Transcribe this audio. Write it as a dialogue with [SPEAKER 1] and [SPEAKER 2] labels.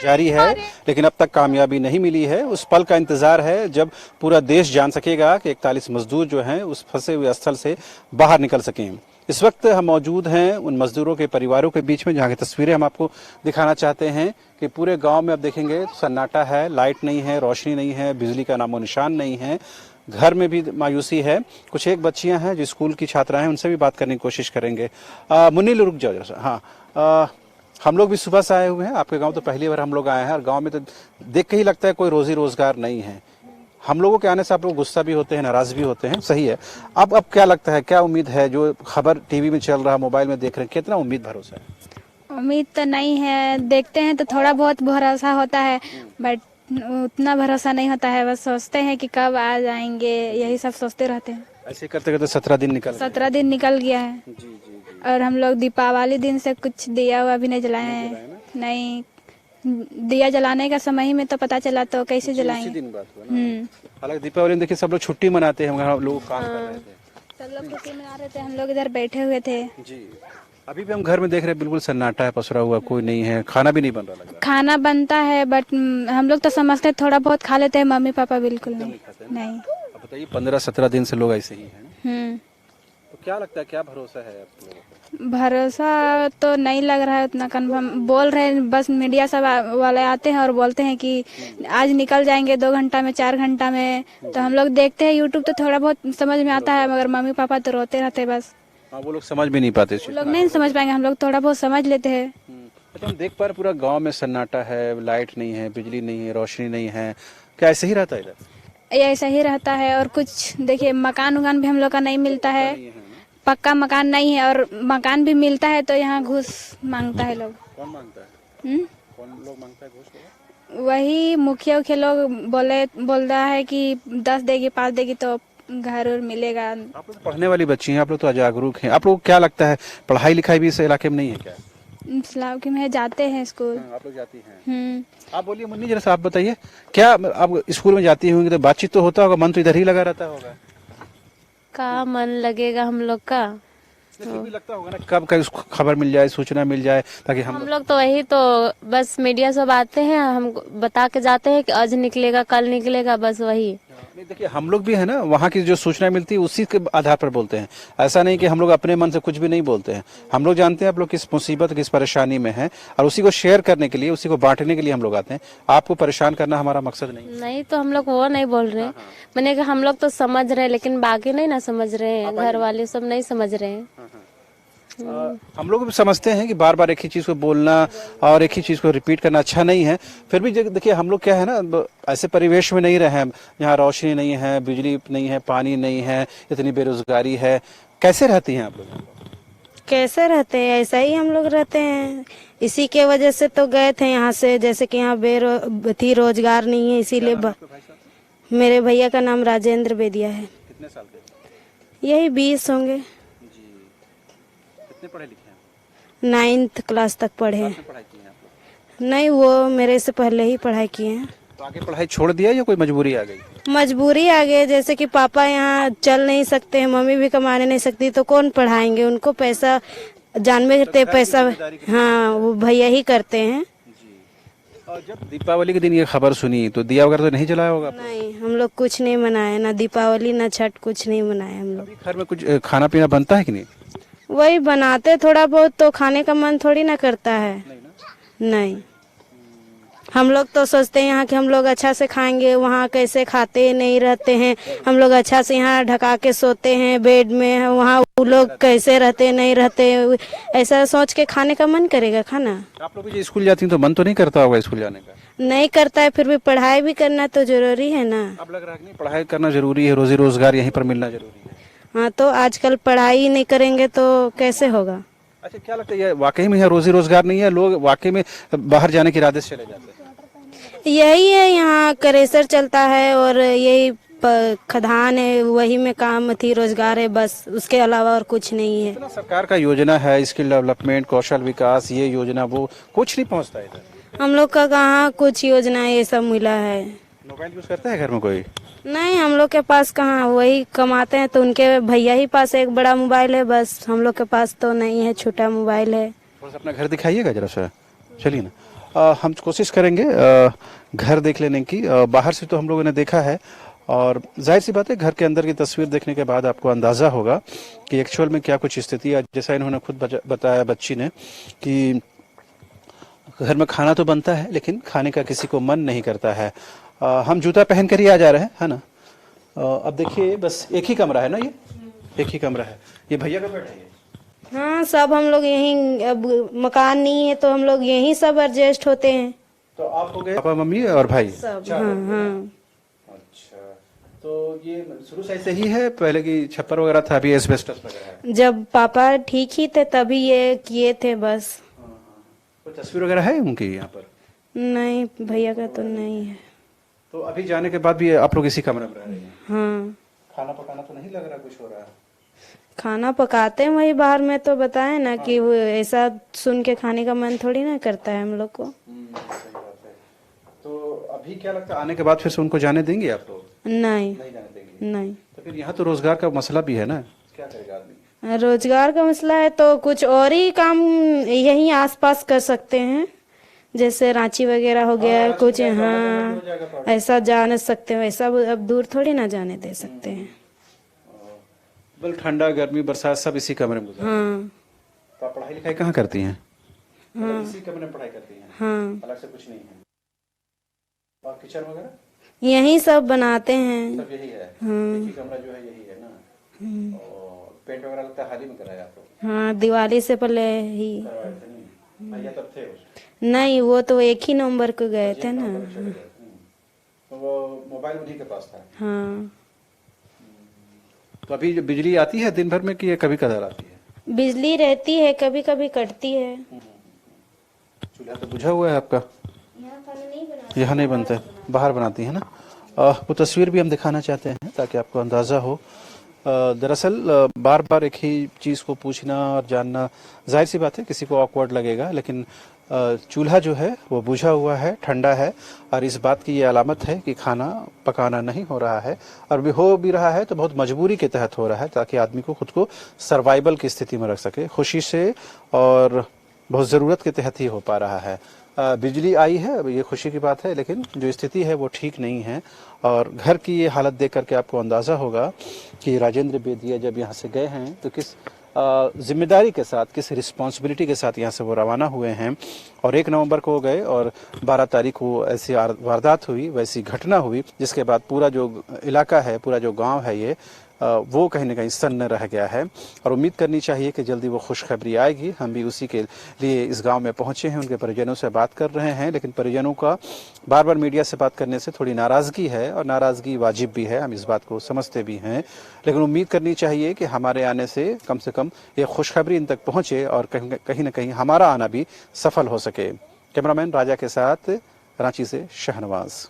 [SPEAKER 1] जारी है, लेकिन अब तक कामयाबी नहीं मिली है। उस पल का इंतजार है जब पूरा देश जान सकेगा कि 41 मजदूर जो हैं उस फंसे हुए स्थल से बाहर निकल सकें। इस वक्त हम मौजूद हैं उन मजदूरों के परिवारों के बीच में, जहाँ की तस्वीरें हम आपको दिखाना चाहते हैं कि पूरे गांव में अब देखेंगे सन्नाटा है, लाइट नहीं है, रोशनी नहीं है, बिजली का नामो निशान नहीं है, घर में भी मायूसी है। कुछ एक बच्चियां हैं जो स्कूल की छात्रा हैं, उनसे भी बात करने की कोशिश करेंगे। मुन्नी रुक जाओ जरा सा। हाँ, हम लोग भी सुबह से आए हुए हैं आपके गांव, तो पहली बार हम लोग आए हैं और गांव में तो देख के ही लगता है कोई रोजी रोजगार नहीं है। हम लोगों के आने से आप लोग गुस्सा भी होते हैं, नाराज भी होते हैं, सही है। अब क्या लगता है, क्या उम्मीद है? जो खबर टीवी में चल रहा, मोबाइल में देख रहे हैं, कितना उम्मीद भरोसा है?
[SPEAKER 2] उम्मीद तो नहीं है, देखते हैं तो थोड़ा बहुत भरोसा होता है, बट उतना भरोसा नहीं होता है। बस सोचते हैं कि कब आ जाएंगे, यही सब सोचते रहते हैं।
[SPEAKER 1] ऐसे करते करते 17 दिन निकल
[SPEAKER 2] 17 दिन निकल गया है।
[SPEAKER 1] जी जी जी।
[SPEAKER 2] और हम लोग दीपावली दिन से कुछ दिया हुआ भी नहीं जलाए हैं। नहीं, दिया जलाने का समय ही में तो पता चला, तो कैसे जलाएंगे।
[SPEAKER 1] दिन बात हुआ ना। हालांकि दीपावली में देखिए सब लोग छुट्टी मनाते हैं, हम लोग काम कर रहे थे,
[SPEAKER 2] सब लोग छुट्टी मना रहे थे, हम लोग इधर बैठे हुए थे
[SPEAKER 1] जी। अभी भी हम घर में देख रहे हैं बिल्कुल सन्नाटा है, पसरा हुआ, कोई नहीं है, खाना भी नहीं बन रहा लग रहा।
[SPEAKER 2] खाना बनता है बट हम लोग तो समझते हैं थोड़ा बहुत खा लेते हैं, मम्मी पापा बिल्कुल नहीं। नहीं।
[SPEAKER 1] अब बताइए 15-17 दिन से लोग ऐसे ही हैं, तो क्या लगता है, क्या भरोसा है आप लोगों को?
[SPEAKER 2] भरोसा तो नहीं लग रहा है उतना कन्फर्म। बोल रहे हैं, बस मीडिया सब वाले आते हैं और बोलते हैं कि आज निकल जाएंगे 2 घंटा में, 4 घंटा में। तो हम लोग देखते हैं यूट्यूब, तो थोड़ा बहुत समझ में आता है, मगर मम्मी पापा तो रोते रहते बस।
[SPEAKER 1] हाँ, वो लोग समझ भी नहीं पाते,
[SPEAKER 2] लोग नहीं समझ पाएंगे, हम लोग थोड़ा बहुत समझ लेते हैं।
[SPEAKER 1] अच्छा, हम देख पा रहे पूरा गांव में सन्नाटा है, लाइट नहीं है, बिजली नहीं है, रोशनी नहीं है, क्या ऐसे ही रहता है इधर?
[SPEAKER 2] ये ऐसा ही रहता है। और कुछ देखिए, मकान उकान भी हम लोग का नहीं मिलता है, पक्का मकान नहीं है। और मकान भी मिलता है तो यहाँ घूस मांगता है लोग।
[SPEAKER 1] कौन मांगता है? कौन लोग मांगता है घूस?
[SPEAKER 2] वही मुखिया उखिया लोग बोल रहा है कि 10 देगी 5 देगी तो घर और मिलेगा।
[SPEAKER 1] आप लोग पढ़ने वाली बच्ची हैं, आप लोग तो जागरूक हैं, आप लोग क्या लगता है पढ़ाई लिखाई भी इस इलाके में नहीं है क्या?
[SPEAKER 2] इस्लाम में जाते हैं स्कूल।
[SPEAKER 1] आप लोग जाती हैं? आप बोलिए मुन्नी, जरा सा आप बताइए, क्या आप स्कूल में जाती होंगी तो बातचीत तो होता होगा, मन तो इधर ही लगा रहता होगा?
[SPEAKER 3] का मन लगेगा हम लोग का,
[SPEAKER 1] फिर भी लगता होगा ना कब खबर मिल जाए, सूचना मिल जाए, ताकि
[SPEAKER 3] हम लोग तो वही तो बस मीडिया सब आते हैं, हम बता के जाते हैं कि आज निकलेगा, कल निकलेगा, बस वही।
[SPEAKER 1] नहीं देखिए, हम लोग भी है ना, वहाँ की जो सूचना मिलती है उसी के आधार पर बोलते हैं। ऐसा नहीं कि हम लोग अपने मन से कुछ भी नहीं बोलते हैं। हम लोग जानते हैं आप लोग किस मुसीबत, किस परेशानी में हैं, और उसी को शेयर करने के लिए, उसी को बांटने के लिए हम लोग आते हैं। आपको परेशान करना हमारा मकसद नहीं।
[SPEAKER 3] तो हम लोग वो नहीं बोल रहे, मैंने कहा हम लोग तो समझ रहे हैं, लेकिन बाकी नहीं ना समझ रहे हैं, घर वाले सब नहीं समझ रहे हैं।
[SPEAKER 1] हम लोग भी समझते हैं कि बार बार एक ही चीज को बोलना और एक ही चीज को रिपीट करना अच्छा नहीं है। फिर भी देखिए, हम लोग क्या है ना, ऐसे परिवेश में नहीं रहे हैं, यहाँ रोशनी नहीं है, बिजली नहीं है, पानी नहीं है, इतनी बेरोजगारी है। कैसे रहती हैं आप लोग?
[SPEAKER 4] कैसे रहते हैं, ऐसा ही हम लोग रहते हैं। इसी के वजह से तो गए थे यहाँ से, जैसे कि यहाँ रोजगार नहीं है, इसीलिए मेरे भैया का नाम राजेंद्र बेदिया है।
[SPEAKER 1] कितने साल के?
[SPEAKER 4] यही 20 होंगे।
[SPEAKER 1] कितने पढ़े लिखे हैं?
[SPEAKER 4] 9th क्लास तक पढ़े हैं।
[SPEAKER 1] पढ़ाई की है आप लोग?
[SPEAKER 4] नहीं, वो मेरे से पहले ही पढ़ाई किए हैं।
[SPEAKER 1] तो आगे पढ़ाई छोड़ दिया या कोई मजबूरी आ गई?
[SPEAKER 4] मजबूरी आ गई, जैसे कि पापा यहाँ चल नहीं सकते हैं, मम्मी भी कमाने नहीं सकती, तो कौन पढ़ाएंगे उनको? पैसा जान में रहते, पैसा हाँ वो भैया ही करते हैं।
[SPEAKER 1] और जब दीपावली के दिन ये खबर सुनी तो दिया वगैरह तो नहीं जलाया होगा?
[SPEAKER 4] नहीं, हम लोग कुछ नहीं मनाए, ना दीपावली ना छठ, कुछ नहीं मनाए हम लोग।
[SPEAKER 1] घर में कुछ खाना पीना बनता है कि नहीं?
[SPEAKER 4] वही बनाते थोड़ा बहुत, तो खाने का मन थोड़ी ना करता है। नहीं, हम लोग तो सोचते हैं यहाँ कि हम लोग अच्छा से खाएंगे, वहाँ कैसे खाते नहीं रहते हैं। हम लोग अच्छा से यहाँ ढका के सोते हैं बेड में, वहाँ वो लोग कैसे रहते नहीं रहते, ऐसा सोच के खाने का मन करेगा खाना।
[SPEAKER 1] आप लोग भी स्कूल जाती हैं तो मन तो नहीं करता होगा स्कूल जाने का?
[SPEAKER 4] नहीं करता है, फिर भी पढ़ाई भी करना तो जरूरी है ना।
[SPEAKER 1] अब लग रहा है कि नहीं, पढ़ाई करना जरूरी है, रोजी रोजगार यहीं पर मिलना जरूरी है।
[SPEAKER 4] हाँ, तो आजकल पढ़ाई नहीं करेंगे तो कैसे होगा?
[SPEAKER 1] अच्छा, क्या लगता है ये वाकई में यहाँ रोजी रोजगार नहीं है, लोग वाकई में बाहर जाने के इरादे से चले जाते हैं?
[SPEAKER 4] यही है, यहाँ करेसर चलता है और यही खदान है, वही में काम थी, रोजगार है, बस उसके अलावा और कुछ नहीं है।
[SPEAKER 1] सरकार का योजना है, स्किल डेवलपमेंट, कौशल विकास, ये योजना वो कुछ नहीं पहुँचता इधर।
[SPEAKER 4] हम लोग का कहाँ कुछ योजना ये सब मिला है।
[SPEAKER 1] मोबाइल यूज करता है घर में कोई?
[SPEAKER 4] नहीं, हम लोग के पास कहाँ, वही कमाते हैं तो उनके भैया ही पास एक बड़ा मोबाइल है, बस हम लोग के पास तो नहीं है, छोटा मोबाइल है।
[SPEAKER 1] थोड़ा सा अपना घर दिखाइएगा जरा सा। चलिए ना, हम कोशिश करेंगे घर देख लेने की। बाहर से तो हम लोगों ने देखा है, और जाहिर सी बात है घर के अंदर की तस्वीर देखने के बाद आपको अंदाज़ा होगा कि एक्चुअल में क्या कुछ स्थिति है। जैसा इन्होंने खुद बताया बच्ची ने कि घर में खाना तो बनता है लेकिन खाने का किसी को मन नहीं करता है। हम जूता पहन कर ही आ जा रहे हैं, है ना। अब देखिए बस एक ही कमरा है ना, ये एक ही कमरा है। ये भैया का बेड है ये?
[SPEAKER 4] हाँ, सब हम लोग यहीं, अब मकान नहीं है तो हम लोग यहीं सब एडजस्ट होते हैं।
[SPEAKER 1] तो आप हो गए पापा मम्मी और भाई
[SPEAKER 4] सब,
[SPEAKER 1] चार
[SPEAKER 4] हाँ
[SPEAKER 1] लोग।
[SPEAKER 4] हाँ।
[SPEAKER 1] अच्छा, तो ये शुरू से ऐसे ही है, पहले की छप्पर वगैरह था, अभी एस्बेस्टस वगैरह है?
[SPEAKER 4] जब पापा ठीक ही थे तभी ये किए थे बस।
[SPEAKER 1] कोई तस्वीर वगैरह है उनकी यहाँ पर?
[SPEAKER 4] नहीं, भैया का तो नहीं है।
[SPEAKER 1] तो अभी जाने के बाद भी आप लोग इसी कमरे में रह रहे हैं?
[SPEAKER 4] हाँ,
[SPEAKER 1] खाना पकाना तो नहीं लग रहा कुछ हो रहा है?
[SPEAKER 4] खाना पकाते हैं वही बाहर में, तो बताए ना कि वो ऐसा सुन के खाने का मन थोड़ी ना करता है हम लोग को।
[SPEAKER 1] सही बात है। तो अभी क्या लगता है आने के बाद फिर से उनको जाने देंगे आप लोग?
[SPEAKER 4] नहीं,
[SPEAKER 1] नहीं जाने देंगे?
[SPEAKER 4] नहीं।
[SPEAKER 1] तो फिर यहाँ तो रोजगार का मसला भी है ना, क्या करेगा आदमी?
[SPEAKER 4] रोजगार का मसला है तो कुछ और ही काम यहीं आसपास कर सकते हैं, जैसे रांची वगैरह हो गया कुछ। हाँ, ऐसा जा नहीं सकते, वैसा अब दूर थोड़ी ना जाने दे सकते हैं।
[SPEAKER 1] बल ठंडा गर्मी बरसात सब इसी कमरे में गुजारते हैं।
[SPEAKER 4] हाँ
[SPEAKER 1] तो आप पढ़ाई लिखाई कहाँ करती हैं? मतलब इसी कमरे में पढ़ाई करती हैं?
[SPEAKER 4] हाँ,
[SPEAKER 1] अलग से कुछ नहीं है? और किचन वगैरह
[SPEAKER 4] यहीं सब बनाते हैं।
[SPEAKER 1] सब यही है?
[SPEAKER 4] हाँ।
[SPEAKER 1] एक ही कमरा जो है यही है ना? और पेंट वगैरह लगता है हाल ही में कराया आप लोग?
[SPEAKER 4] हाँ, दिवाली से पहले ही।
[SPEAKER 1] करवाए थे नहीं? भैया तब थे उस?
[SPEAKER 4] नहीं, वो तो 1 ही नवंबर को गए थे ना।
[SPEAKER 1] तो वो मोबाइल उन्हीं के पास था?
[SPEAKER 4] हाँ,
[SPEAKER 1] तो अभी जो बिजली आती है दिन भर में कि ये कभी कदार आती है?
[SPEAKER 4] बिजली रहती है, कभी कभी कटती है।
[SPEAKER 1] चूल्हा तो बुझा हुआ है आपका? यहाँ नहीं बनता है, बाहर बनाती है ना। वो तस्वीर भी हम दिखाना चाहते हैं ताकि आपको अंदाज़ा हो। दरअसल बार बार एक ही चीज़ को पूछना और जानना, जाहिर सी बात है किसी को ऑकवर्ड लगेगा, लेकिन चूल्हा जो है वो बुझा हुआ है, ठंडा है, और इस बात की ये अलामत है कि खाना पकाना नहीं हो रहा है, और भी हो भी रहा है तो बहुत मजबूरी के तहत हो रहा है ताकि आदमी को खुद को सर्वाइवल की स्थिति में रख सके, खुशी से, और बहुत ज़रूरत के तहत ही हो पा रहा है। बिजली आई है, अब ये खुशी की बात है, लेकिन जो स्थिति है वो ठीक नहीं है। और घर की ये हालत देख करके आपको अंदाज़ा होगा कि राजेंद्र बेदिया जब यहाँ से गए हैं तो किस जिम्मेदारी के साथ, किस रिस्पॉन्सिबिलिटी के साथ यहाँ से वो रवाना हुए हैं। और 1 नवंबर को गए और 12 तारीख को ऐसी वारदात हुई, वैसी घटना हुई, जिसके बाद पूरा जो इलाका है, पूरा जो गांव है, ये वो कहीं ना कहीं सन्न रह गया है। और उम्मीद करनी चाहिए कि जल्दी वो खुशखबरी आएगी। हम भी उसी के लिए इस गांव में पहुंचे हैं, उनके परिजनों से बात कर रहे हैं, लेकिन परिजनों का बार बार मीडिया से बात करने से थोड़ी नाराज़गी है, और नाराज़गी वाजिब भी है, हम इस बात को समझते भी हैं। लेकिन उम्मीद करनी चाहिए कि हमारे आने से कम ये खुशखबरी इन तक पहुँचे और कहीं ना कहीं हमारा आना भी सफल हो सके। कैमरामैन राजा के साथ रांची से शहनवाज।